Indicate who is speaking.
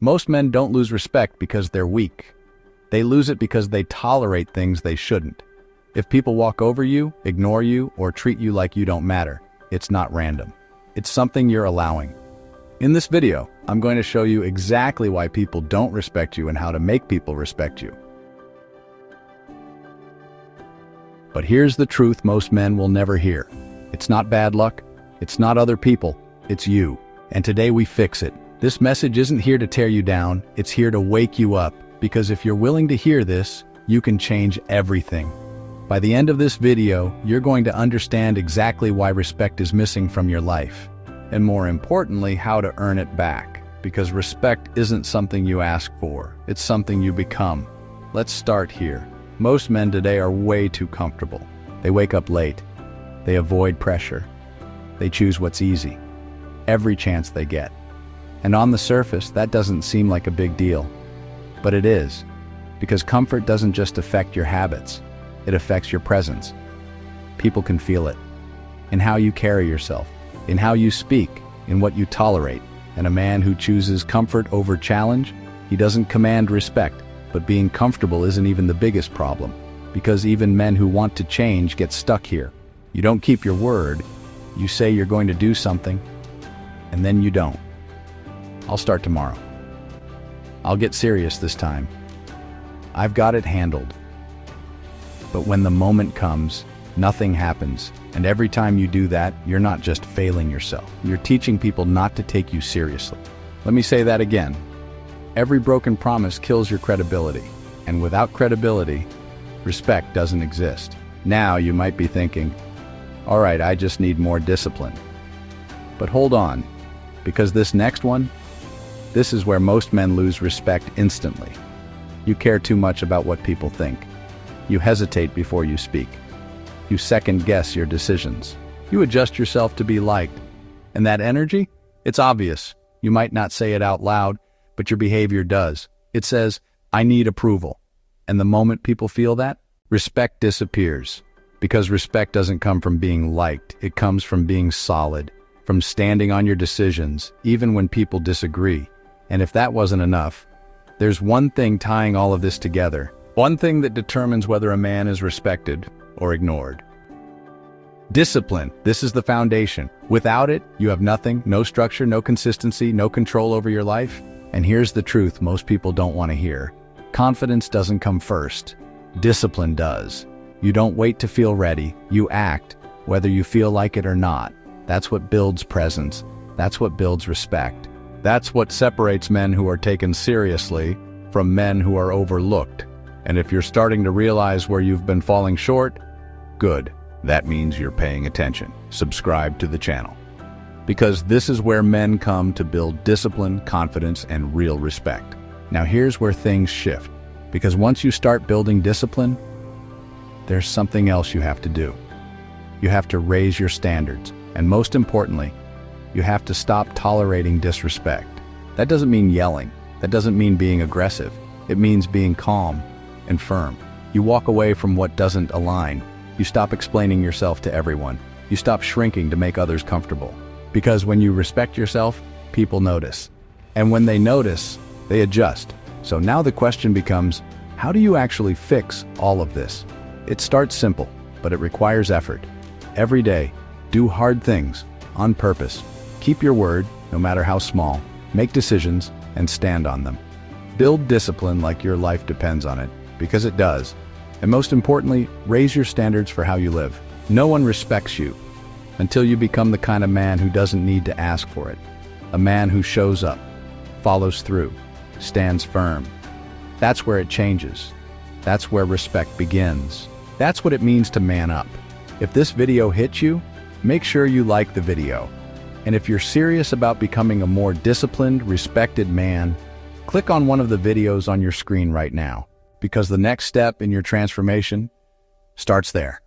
Speaker 1: Most men don't lose respect because they're weak. They lose it because they tolerate things they shouldn't. If people walk over you, ignore you, or treat you like you don't matter, it's not random. It's something you're allowing. In this video, I'm going to show you exactly why people don't respect you and how to make people respect you. But here's the truth most men will never hear. It's not bad luck. It's not other people. It's you. And today we fix it. This message isn't here to tear you down. It's here to wake you up. Because if you're willing to hear this, you can change everything. By the end of this video, you're going to understand exactly why respect is missing from your life. And more importantly, how to earn it back. Because respect isn't something you ask for. It's something you become. Let's start here. Most men today are way too comfortable. They wake up late. They avoid pressure. They choose what's easy. Every chance they get. And on the surface, that doesn't seem like a big deal. But it is. Because comfort doesn't just affect your habits. It affects your presence. People can feel it. In how you carry yourself. In how you speak. In what you tolerate. And a man who chooses comfort over challenge, he doesn't command respect. But being comfortable isn't even the biggest problem. Because even men who want to change get stuck here. You don't keep your word. You say you're going to do something, and then you don't. I'll start tomorrow. I'll get serious this time. I've got it handled. But when the moment comes, nothing happens. And every time you do that, you're not just failing yourself. You're teaching people not to take you seriously. Let me say that again. Every broken promise kills your credibility. And without credibility, respect doesn't exist. Now you might be thinking, all right, I just need more discipline. But hold on, because this next one, this is where most men lose respect instantly. You care too much about what people think. You hesitate before you speak. You second-guess your decisions. You adjust yourself to be liked. And that energy? It's obvious. You might not say it out loud, but your behavior does. It says, I need approval. And the moment people feel that, respect disappears. Because respect doesn't come from being liked. It comes from being solid, from standing on your decisions, even when people disagree. And if that wasn't enough, there's one thing tying all of this together. One thing that determines whether a man is respected or ignored. Discipline. This is the foundation. Without it, you have nothing, no structure, no consistency, no control over your life. And here's the truth most people don't want to hear. Confidence doesn't come first. Discipline does. You don't wait to feel ready. You act, whether you feel like it or not. That's what builds presence. That's what builds respect. That's what separates men who are taken seriously from men who are overlooked. And if you're starting to realize where you've been falling short, good. That means you're paying attention. Subscribe to the channel. Because this is where men come to build discipline, confidence, and real respect. Now here's where things shift. Because once you start building discipline, there's something else you have to do. You have to raise your standards. And most importantly, you have to stop tolerating disrespect. That doesn't mean yelling. That doesn't mean being aggressive. It means being calm and firm. You walk away from what doesn't align. You stop explaining yourself to everyone. You stop shrinking to make others comfortable. Because when you respect yourself, people notice. And when they notice, they adjust. So now the question becomes, how do you actually fix all of this? It starts simple, but it requires effort. Every day, do hard things on purpose. Keep your word, no matter how small. Make decisions and stand on them. Build discipline like your life depends on it, because it does. And most importantly, raise your standards for how you live. No one respects you until you become the kind of man who doesn't need to ask for it. A man who shows up, follows through, stands firm. That's where it changes. That's where respect begins. That's what it means to man up. If this video hits you, make sure you like the video. And if you're serious about becoming a more disciplined, respected man, click on one of the videos on your screen right now, because the next step in your transformation starts there.